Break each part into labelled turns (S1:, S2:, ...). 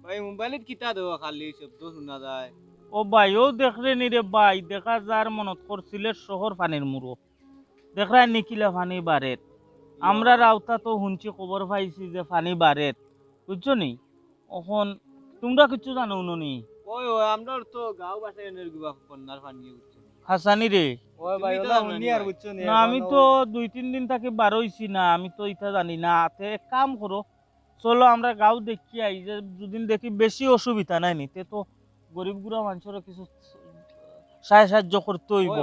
S1: ভাই মোবাইলত কিতা দেওয়া খালি শব্দ শোনা যায়।
S2: ও ভাই ও দেখরে নি রে ভাই দেখা যার মনত করছিলে শহর পানির মুরো দেখরা নিকিলা পানি বাড়ের আমরা রাউতা তো শুনছি খবর পাইছি যে পানি বাড়ের বুঝছো নি এখন তোমরা কিছু জানো নি
S1: ওই ওই আমরা তো গাঁও বাসায় এনে গিবা বন্যার পানি উঠছে।
S2: হাসানি রে
S1: ওই ভাই ওলা উনি আর বুঝছো নি
S2: না আমি তো 2-3 দিন থেকে বার হইছি না আমি তো ইটা জানি না তে এক কাম করো চলো আমরা গাঁও দেখি আই যে দুদিন দেখি বেশি অসুবিধা নাই নি তে তো গরিব গুড়া মানুষের কিছু সাহায্য করতে হইব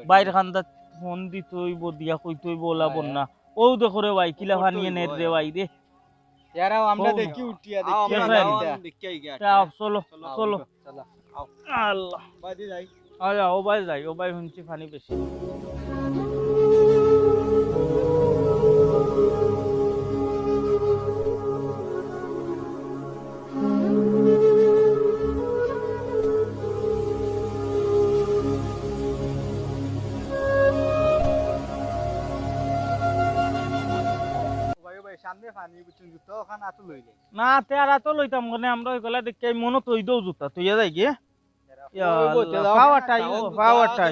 S2: বাইরে খান্দা ফোন দিতে হইব দিয়া কইতে হইব ওলা বন্যা ও দেখো রে ভাই কিলা ফানিয়ে নের রে ভাই রে
S1: ইয়ারাও আমরা দেখি উঠিয়া দেখি দেখি আই গিয়া
S2: চলো চলো আল্লাহ
S1: বাদি যাই
S2: আয়া ও ভাই যাই ও ভাই শুনছি পানি বেশি
S1: সামনে পানি বুঝছেন জুতো ওখান আতো লইলে
S2: না তেরা তো লইতাম গনে আমরা ওইগুলা দেখে মনে তো দৌ জুতা তুই যাই গিয়ে পাওয়াটাই পাওয়াটাই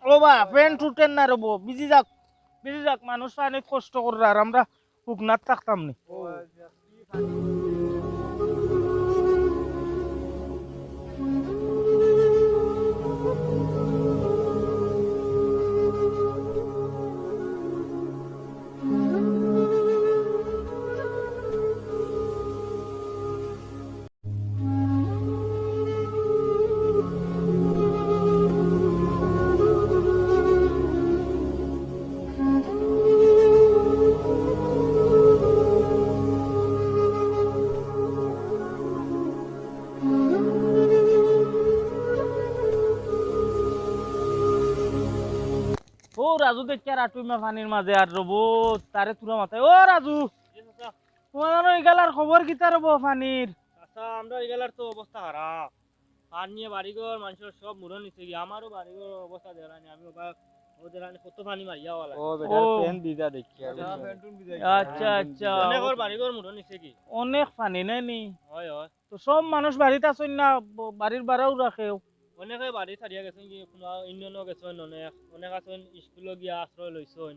S2: ও বা ফ্রেন্ড টুটেন না রবো বিজি যাক মানুষ অনেক কষ্ট করে আর আমরা শুকনাত থাকতাম নি ও রাজু দেখে আর আটুই মা পানির মাঝে আর রবো তারে তুরা মাথায় ও রাজু তোমার এগালার খবর কিতা রবো পানির
S3: আচ্ছা আমরা এগুলার তো অবস্থা খারাপ আর নিয়ে বাড়িঘর মানুষের সব মুড়ন নিচে গিয়ে আমারও বাড়িঘর অবস্থা দেখানি আমি ওদের কত পানি মারিয়া ওলা
S1: ও বেটার ফ্যান দিদা দেখি
S2: আচ্ছা আচ্ছা
S3: অনেক বাড়িঘর মুড়ন নিচে কি
S2: অনেক পানি নাই নি
S3: হয় হয়
S2: তো সব মানুষ বাড়িতে আসেন না বাড়ির বাড়াও রাখেও
S3: অনেকে বাড়ি ছাড়িয়া গেছেন কি কোনো ইউনিয়নও গেছেন অনেক আছেন স্কুলে গিয়া আশ্রয় লইছেন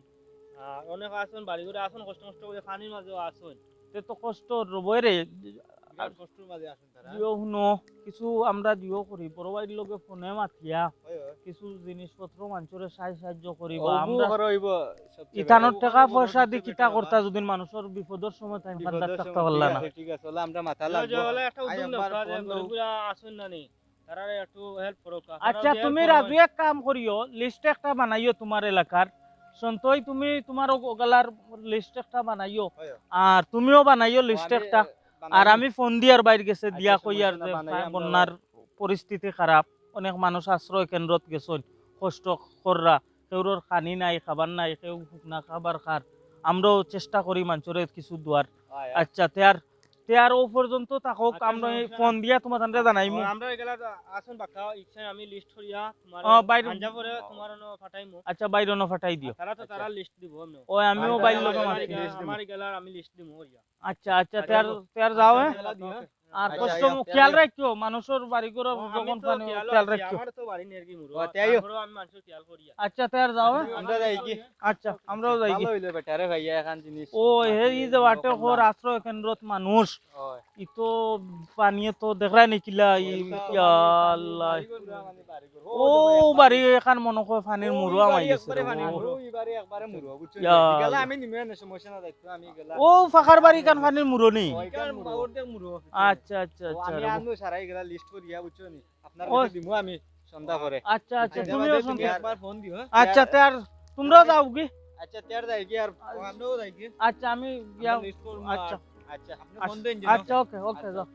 S3: আর অনেক আছেন বাড়ি ঘরে আসেন কষ্ট করে পানির মাঝেও আসেন
S2: তে তো কষ্ট রবই রে
S1: কষ্টর মাঝে আসেন তারা
S2: দিও শুনো কিছু আমরা দিও করি বড় বাড়ির লোকে ফোনে মাতিয়া কিছু জিনিসপত্র মানুষের সাহায্য করিবা আমরা ইথানোর টাকা পয়সা দি কিতা করতা যদি মানুষের বিপদের সময় টাইম খান্দার থাকতে পারলা না
S1: ঠিক আছে ওলা আমরা মাথা লাগবো
S3: একটা উদ্যোগ নেওয়া যে গরিবরা আসেন না নি তারা একটু হেল্প করো
S2: আচ্ছা তুমি রাজু এক কাম করিও লিস্ট একটা বানাইও তোমার এলাকার সন্তই তুমি তোমার ওগালার লিস্ট একটা বানাইও আর তুমিও বানাইও লিস্ট একটা আর আমি ফোন দিয়ার বাইরে গেছে দিয়া কইয়ার যে বন্যার পরিস্থিতি খারাপ অনেক মানুষ আশ্রয় কেন্দ্রত গেছেন কষ্ট কররা কেউর খানি নাই খাবার নাই কেউ শুকনা খাবার খার আমরাও চেষ্টা করি মানুষের কিছু দুয়ার আচ্ছা তেয়ার ও পর্যন্ত থাকুক আমরা ফোন দিয়া তোমার তানরে জানাইমু
S3: আমরা এগুলা আসুন বাকা ইচ্ছা আমি লিস্ট করিয়া তোমার
S2: বাইরে
S3: আঞ্জা করে তোমার ফাটাইমু
S2: আচ্ছা বাইরে ন ফাটাই দিও
S3: তারা লিস্ট দিব আমি
S2: ও আমিও বাইরে লগে
S3: আমার গেলার আমি লিস্ট দিমু
S2: আচ্ছা আচ্ছা তেয়ার যাও আর কষ্ট খেয়াল রাখিও মানুষের বাড়ি করে যখন পানি খেয়াল রাখিও
S3: আমার তো বাড়ি নেরগি মুরো
S1: তাইও
S3: আমি মানুষের খেয়াল করিয়া
S2: আচ্ছা তেয়ার যাও
S1: আমরা যাই কি
S2: আচ্ছা আমরাও যাই কি
S1: ভালো হইলো বেটারে ভাইয়া এখন জিনিস
S2: ও এই যে বাটে খোর আশ্রয় কেন্দ্রত মানুষ ই তো পানিয়ে তো দেখাই নিকিলা আল্লাহ ও বাড়ি এখন মনে হয় পানির মুরো আমাই গেছে ও ফাঁকার বাড়ি কান পানির মুরো নেই আচ্ছা আচ্ছা আচ্ছা
S1: আমি সারাই গেলা লিস্ট করিয়া বুঝছো নি আপনার দিমু আমি সন্ধ্যা করে
S2: আচ্ছা আচ্ছা তুমিও
S1: একবার ফোন দিও
S2: আচ্ছা তেয়ার তোমরাও যাও কি
S1: আচ্ছা তেয়ার যাই কি আর আমরাও যাই কি
S2: আচ্ছা আমি আচ্ছা
S1: আচ্ছা আপনি ফোন দেন
S2: আচ্ছা ওকে ওকে যাও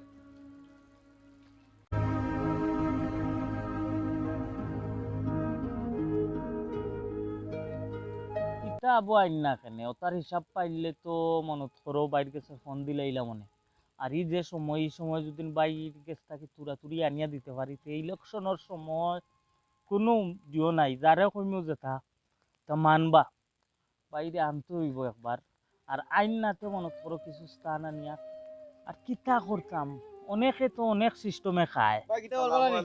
S2: ইটা আবু আইন না কেন ওটার হিসাব পাইলে তো মনত করো বাইর কাছে ফোন দিলাইলা মনে আর এই যে সময় এই সময় যদি বাইর কাছে থাকি তুরাতুরি আনিয়া দিতে পারি তো ইলেকশনের সময় কোনো দিও নাই যারে কইমিও যেতা তা মানবা বাইরে আনতে হইব একবার আর আইন নাতে মনত করো কিছু স্থান আনিয়া আর কিতা করতাম অনেকে তো অনেক সিস্টেমে খায়।
S1: ভাই কিটা বলবা নি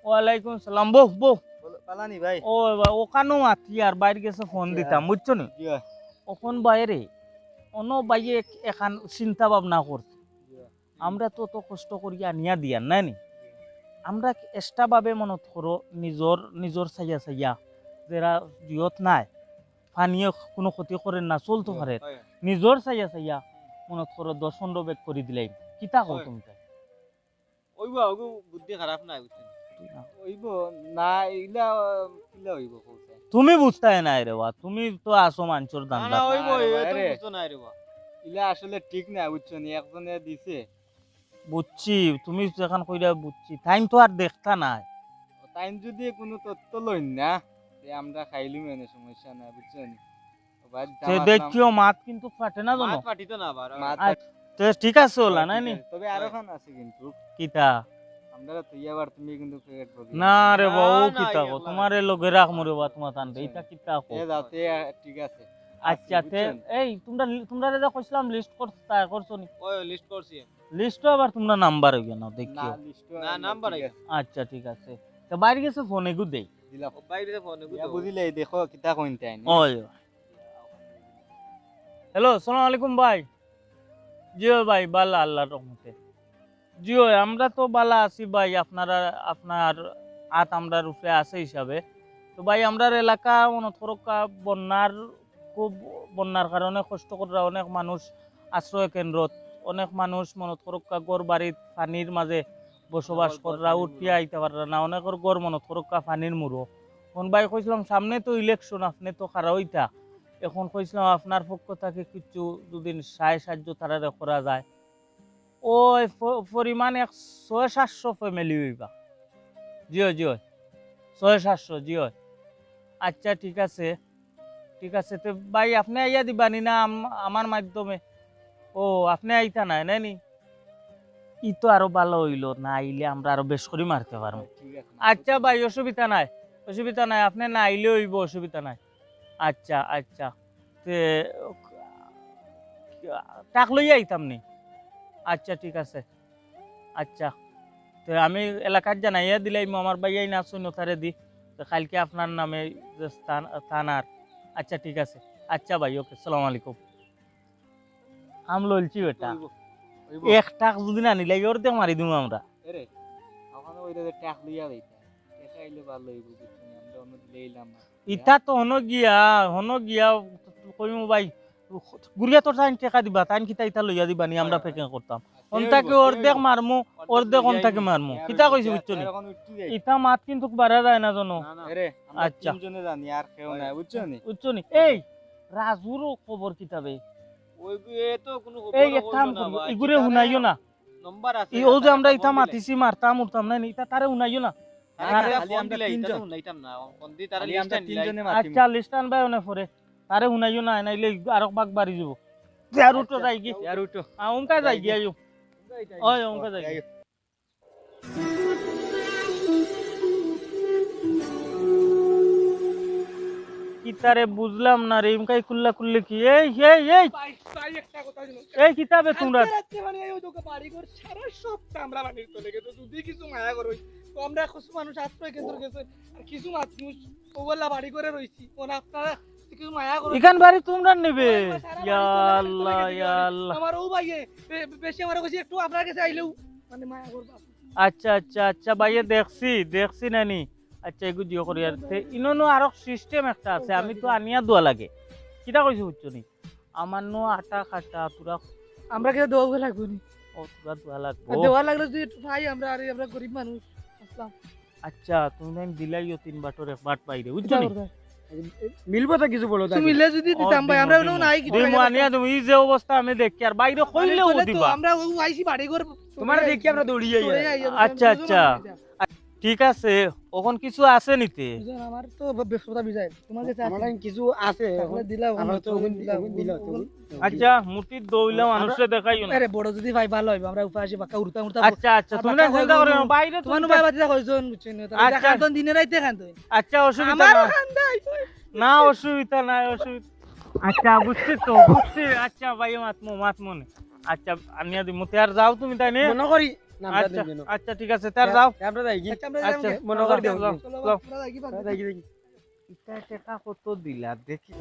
S2: ওয়ালাইকুম সালাম, বহ বহ।
S1: পালানি ভাই
S2: ও ওখানেও আছি আর বাইরে গেছে ফোন দিতাম বুঝছো নি।
S1: জি ভাই
S2: ওখান বাইরে অন্য বাইরে এখান চিন্তা ভাবনা করছে আমরা তো তো কষ্ট করি আনিয়া দিয়ার নাই নি আমরা এক্সট্রা ভাবে মনত করো নিজর নিজর চাইয়া চাইয়া যারা জিয়ত নাই পানীয় কোনো ক্ষতি করেন না চলতে পারে নিজর চাইয়া চাইয়া মনত করো 10-15 বেগ করে দিলাই কিতা কও তুমি তাই?
S1: ওইবা ওগো বুদ্ধি খারাপ নাই বুঝছেন ওইব না ইলা ইলা হইব কইছে
S2: তুমি বুঝতাই নাই রে বা তুমি তো আসো মানচর
S1: না
S2: দান্দা
S1: না ওইব
S3: না,
S1: এত
S3: রে।
S1: বুঝতো না রে বা ইলা আসলে ঠিক না বুঝছেন একজনে দিছে
S2: বুঝছি তুমি যখন কইরা বুঝছি টাইম তো আর দেখতা নাই
S1: টাইম যদি কোনো তথ্য লইন না তে আমরা খাইলি মানে সমস্যা না বুঝছেন ভাই
S2: সে দেখিও মাত কিন্তু ফাটে না জানো
S3: মাছ পাঠিত না আবার
S2: তো ঠিক আছে ওলা নাই নি
S1: তবে আরো খান আছে কিন্তু
S2: কিতা
S1: আমরা তো ইয়াবার তুমি কিন্তু পেট ভরি
S2: না রে
S3: না,
S2: বাবু
S3: না,
S2: কিতা কো
S3: এগুলা।
S2: তোমারে লগে রাখ মরে বা তোমার তান এটা কিতা কো
S1: এ যাতে ঠিক আছে
S2: আচ্ছা তে
S1: বুঝছেন?
S2: এই তোমরা তোমরা যে কইছিলাম লিস্ট করছো নি
S3: ওই লিস্ট করছি
S2: লিস্ট আবার তোমরা নাম্বার হইবে না
S1: না
S2: দেখিও
S1: লিস্ট
S3: না, নাম্বার আইছে।
S2: আচ্ছা ঠিক আছে তো বাইরে গেছে ফোনে গু দেই
S1: দিলা
S3: বাইরে ফোন
S1: ইয়া বুঝিলে দেখো কিতা কইতে আইনি
S2: ওই হ্যালো আসসালামু আলাইকুম ভাই জিও ভাই বালা আল্লাহর রহমতে জিও আমরা তো বালা আছি ভাই আপনারা আপনার হাত আমরা রূপে আছে হিসাবে তো ভাই আমরার এলাকা মনে করো বন্যার খুব বন্যার কারণে কষ্ট করা অনেক মানুষ আশ্রয় কেন্দ্রত অনেক মানুষ মনে করো গড় বাড়িত পানির মাঝে বসবাস করা উঠিয়া আইতে পারে না অনেকের গড় মনে করো পানির মুড়ো কোন ভাই কইছিলাম সামনে তো ইলেকশন আপনি তো খারা হইতা এখন কইছিলাম আপনার পক্ষ থেকে কিছু দুদিন সাহায্য তারা করা যায় ওই পরিমাণ 600-700 ফ্যামিলি হইবা জিও জিও 600-700 জিও আচ্ছা ঠিক আছে তো ভাই আপনি আইয়া দিবানি না আমার মাধ্যমে ও আপনি আইতা নাই নাইনি ই তো আরো ভালো হইলো না আইলে আমরা আরো বেশ করে মারতে পারবো
S1: ঠিক আছে
S2: আচ্ছা ভাই অসুবিধা নাই আপনি না আইলে হইব অসুবিধা নাই আচ্ছা তে টাক লইয়া আইতাম নি আচ্ছা ঠিক আছে আচ্ছা তো আমি এলাকার জানাইয়া দিলাম আমার ভাইয়াই না শূন্যতারে দি তো কালকে আপনার নামে যে থানার আচ্ছা ঠিক আছে আচ্ছা ভাই ওকে সালাম আলাইকুম আম ললছি বেটা এক টাক যদি না নিলে ওর দিয়ে মারি দিম আমরা
S1: এরে ওখানে ওইটা যে ট্যাক লইয়া দিতা টাকা আইলে ভালো হইব বুঝছেন আমরা অন্য দিলেইলাম না
S2: ইটা তো হনো গিয়া কইমু ভাই গুড়িয়া তোর টাইম টাকা দিবা টাইম কিতা ইটা লইয়া দিবা নি আমরা পেকিং করতাম অন্তাকে অর্ধেক মারমু অর্ধেক অন্তাকে মারমু কিতা কইছি বুঝছো নি
S1: এখন উঠতে যাই
S2: ইটা মাত কিন্তু বাড়া যায় না জানো
S3: না না
S1: এরে আমরা
S2: আচ্ছা।
S1: তিনজনে জানি আর কেউ নাই বুঝছো নি
S2: বুঝছো নি এই রাজুর খবর কিতাবে
S3: ওই এ তো কোনো
S2: এই এক কাম করি ইগুরে হুনাইও না
S3: নাম্বার আছে
S2: ই ও যে আমরা ইটা মাতিছি মারতাম উঠতাম না ইটা তারে হুনাইও না
S1: খালি
S3: খালি
S1: আমরা
S3: আমরা
S1: তিনজন।
S3: তিনজন নাইতাম না কোন দি তারা
S1: খালি
S3: লিস্ট
S1: আমরা
S3: তিনজনে
S1: তিনজনে মাতিম
S2: আচ্ছা লিস্ট আনবাই অনে পরে তারে হুনাইও না নাইলে আরো বাগ বাড়ি যাব আর উঠো যাই কি
S1: ইয়ার উঠো
S2: উনকা যাই গিয়া ওই উনকা যাই গিয়া। কিতারে বুঝলাম না রে ইমকাই কুল্লা কুল্লি কি এই
S4: ভাই একটা কথা শুনো
S2: এই কিতাবে তোমরা
S4: রাতে মানে ওই তোকে বাড়ি ঘর সারা সপ্তাহ আমরা বাড়ি চলে গেছে যদি কিছু মায়া করো তো আমরা কিছু মানুষ আশ্রয় কেন্দ্র গেছে আর কিছু মানুষ ওগুলা বাড়ি করে রইছি কোন আপনারা কিছু মায়া করো
S2: এখান বাড়ি তোমরা নেবে ইয়া আল্লাহ
S4: আমার ও ভাইয়ে বেশি আমার কাছে একটু আপনার কাছে আইলেও মানে মায়া করবা
S2: আচ্ছা ভাইয়া দেখছি নানি আচ্ছা এগু জিও করি আর ইনো আরো সিস্টেম একটা আছে আমি তো আনিয়া দোয়া লাগে কিটা কইছো বুঝছো নি আমার নো আটা কাটা তোরা
S4: আমরা কে দেওয়া লাগবে নি
S2: ও তোরা দোয়া লাগবো
S4: দেওয়া লাগলে যদি একটু ভাই আমরা গরিব মানুষ আসলাম
S2: আচ্ছা তুমি নাইন দিলাইও 3 বাটর এক বাট পাইরে বুঝছো নি
S1: মিলবো তো কিছু বলো
S4: তুমি মিলে যদি দিতাম ভাই আমরা ওনো নাই কিছু
S2: দিমু আনিয়া তুমি এই যে অবস্থা আমি দেখি আর বাইরে কইলেও দিবা
S4: আমরা ও আইছি বাড়ি ঘর
S1: তোমার দেখি আমরা দৌড়িয়ে যাই
S2: আচ্ছা ঠিক আছে ওখন কিছু আছে নিতে
S4: আমার তো ব্যস্ততা বিজায় তোমার কাছে
S1: আমার কিছু আছে
S4: তাহলে দিলাম
S1: আমরা তো দিলা
S2: আচ্ছা মুটির দইলা মানুষে দেখাইও না
S4: আরে বড় যদি ভাই ভালো হইবে আমরা উপাসে বাকা উড়তা
S2: আচ্ছা তুমি না চিন্তা করো না, বাইরে
S4: তোমার
S2: তুমি
S4: ভাই বাতিদা কইছন বুঝছেন তাহলে
S2: আচ্ছা।
S4: খান্তন দিনে রাইতে খান্তন
S2: আচ্ছা অসুবিধা
S4: আমারও
S2: না
S4: খান্দাই
S2: না অসুবিধা নাই অসুবিধা আচ্ছা বুঝছি তো বুঝছি আচ্ছা ভাই মাতমো নে আচ্ছা আনিয়া দিমু আর যাও তুমি তাই নে
S5: মনে করি নামটা
S2: আচ্ছা
S5: দিন
S2: আচ্ছা ঠিক আছে তার যাও
S5: আমরা যাই কি
S4: আচ্ছা আমরা
S2: আচ্ছা
S4: যাই
S5: মনে করে দিও
S2: যাও,
S4: চলো
S2: যাও।
S4: আমরা যাই কি পারবো।
S5: যাই কি
S2: ইটা টাকা কত দিলা দেখি